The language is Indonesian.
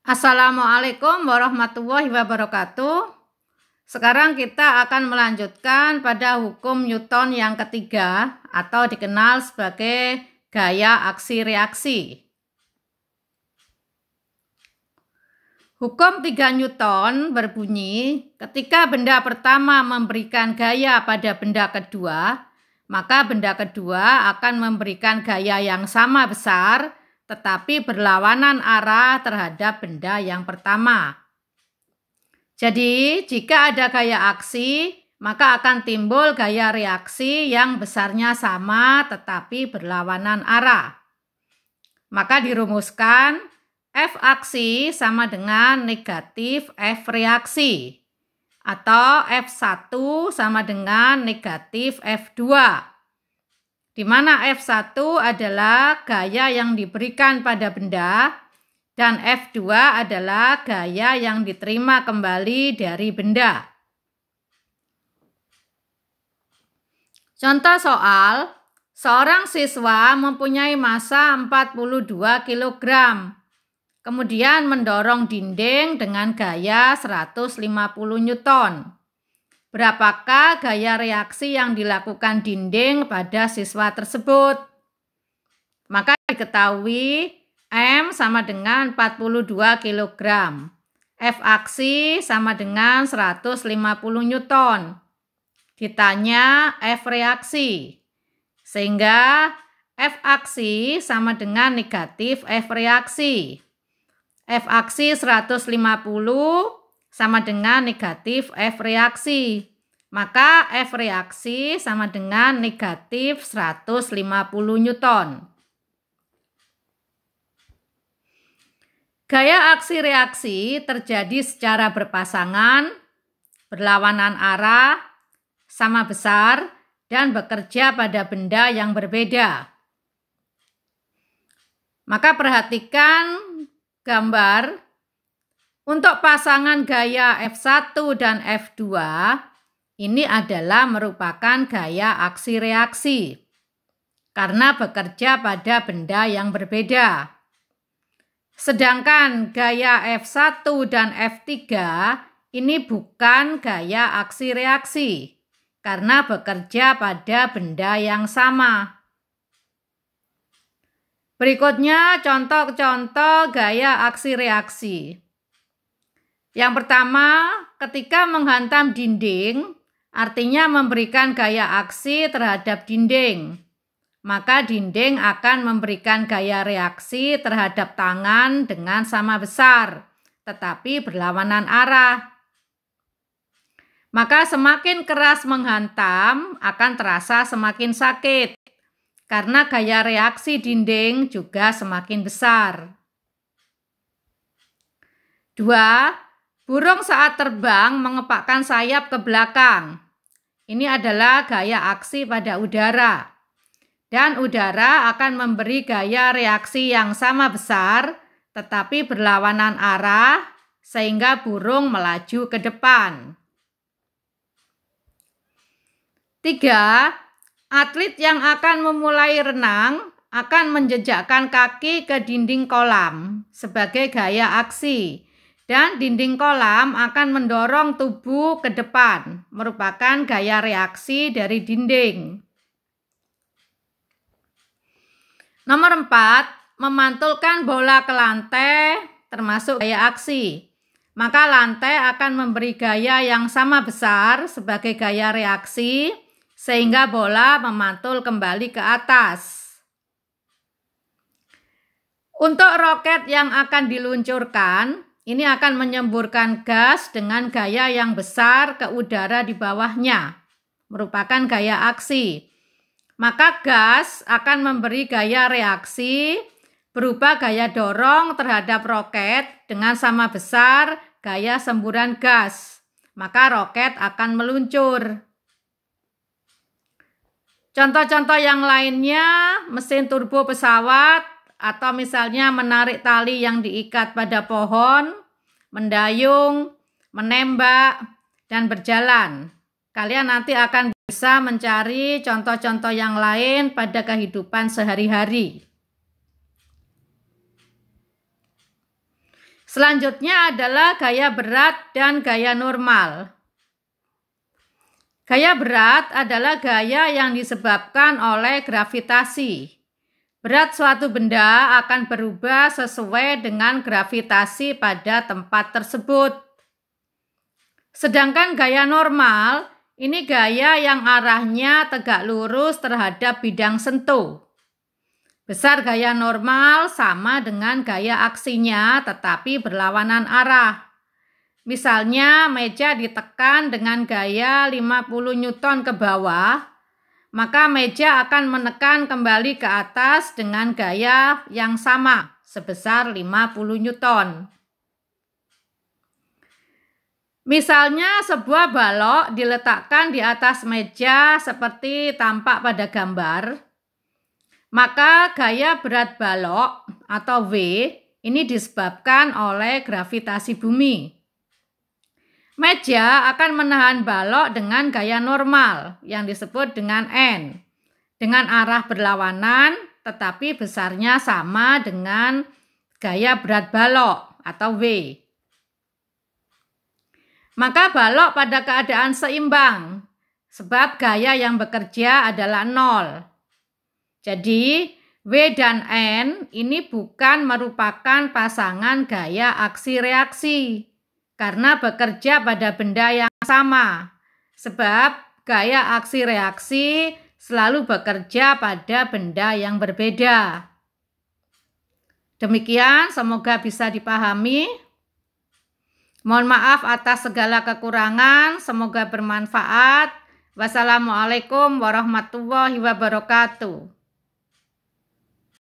Assalamualaikum warahmatullahi wabarakatuh. Sekarang kita akan melanjutkan pada hukum Newton yang ketiga atau dikenal sebagai gaya aksi-reaksi. Hukum 3 Newton berbunyi, ketika benda pertama memberikan gaya pada benda kedua, maka benda kedua akan memberikan gaya yang sama besar tetapi berlawanan arah terhadap benda yang pertama. Jadi, jika ada gaya aksi, maka akan timbul gaya reaksi yang besarnya sama tetapi berlawanan arah. Maka dirumuskan F aksi sama dengan negatif F reaksi, atau F1 sama dengan negatif F2. Di mana F1 adalah gaya yang diberikan pada benda dan F2 adalah gaya yang diterima kembali dari benda. Contoh soal, seorang siswa mempunyai massa 42 kg, kemudian mendorong dinding dengan gaya 150 Newton. Berapakah gaya reaksi yang dilakukan dinding pada siswa tersebut? Maka diketahui M sama dengan 42 kg. F aksi sama dengan 150 Newton. Ditanya F reaksi. Sehingga F aksi sama dengan negatif F reaksi. F aksi 150 sama dengan negatif F reaksi. Maka F reaksi sama dengan negatif 150 Newton. Gaya aksi-reaksi terjadi secara berpasangan, berlawanan arah, sama besar, dan bekerja pada benda yang berbeda. Maka perhatikan gambar. Untuk pasangan gaya F1 dan F2, ini adalah merupakan gaya aksi-reaksi karena bekerja pada benda yang berbeda. Sedangkan gaya F1 dan F3 ini bukan gaya aksi-reaksi karena bekerja pada benda yang sama. Berikutnya contoh-contoh gaya aksi-reaksi. Yang pertama, ketika menghantam dinding, artinya memberikan gaya aksi terhadap dinding. Maka dinding akan memberikan gaya reaksi terhadap tangan dengan sama besar, tetapi berlawanan arah. Maka semakin keras menghantam akan terasa semakin sakit, karena gaya reaksi dinding juga semakin besar. 2. Burung saat terbang mengepakkan sayap ke belakang. Ini adalah gaya aksi pada udara. Dan udara akan memberi gaya reaksi yang sama besar, tetapi berlawanan arah, sehingga burung melaju ke depan. 3. Atlet yang akan memulai renang akan menjejakkan kaki ke dinding kolam sebagai gaya aksi. Dan dinding kolam akan mendorong tubuh ke depan, merupakan gaya reaksi dari dinding. Nomor 4, memantulkan bola ke lantai termasuk gaya aksi. Maka lantai akan memberi gaya yang sama besar sebagai gaya reaksi, sehingga bola memantul kembali ke atas. Untuk roket yang akan diluncurkan, ini akan menyemburkan gas dengan gaya yang besar ke udara di bawahnya, merupakan gaya aksi. Maka gas akan memberi gaya reaksi berupa gaya dorong terhadap roket dengan sama besar gaya semburan gas. Maka roket akan meluncur. Contoh-contoh yang lainnya, mesin turbo pesawat, atau misalnya menarik tali yang diikat pada pohon, mendayung, menembak, dan berjalan. Kalian nanti akan bisa mencari contoh-contoh yang lain pada kehidupan sehari-hari. Selanjutnya adalah gaya berat dan gaya normal. Gaya berat adalah gaya yang disebabkan oleh gravitasi. Berat suatu benda akan berubah sesuai dengan gravitasi pada tempat tersebut. Sedangkan gaya normal, ini gaya yang arahnya tegak lurus terhadap bidang sentuh. Besar gaya normal sama dengan gaya aksinya tetapi berlawanan arah. Misalnya meja ditekan dengan gaya 50 Newton ke bawah, maka meja akan menekan kembali ke atas dengan gaya yang sama sebesar 50 Newton. Misalnya sebuah balok diletakkan di atas meja seperti tampak pada gambar, maka gaya berat balok atau V ini disebabkan oleh gravitasi bumi. Meja akan menahan balok dengan gaya normal yang disebut dengan N, dengan arah berlawanan tetapi besarnya sama dengan gaya berat balok atau V. Maka balok pada keadaan seimbang sebab gaya yang bekerja adalah 0. Jadi V dan N ini bukan merupakan pasangan gaya aksi reaksi karena bekerja pada benda yang sama, sebab gaya aksi reaksi selalu bekerja pada benda yang berbeda. Demikian, semoga bisa dipahami. Mohon maaf atas segala kekurangan, semoga bermanfaat. Wassalamualaikum warahmatullahi wabarakatuh.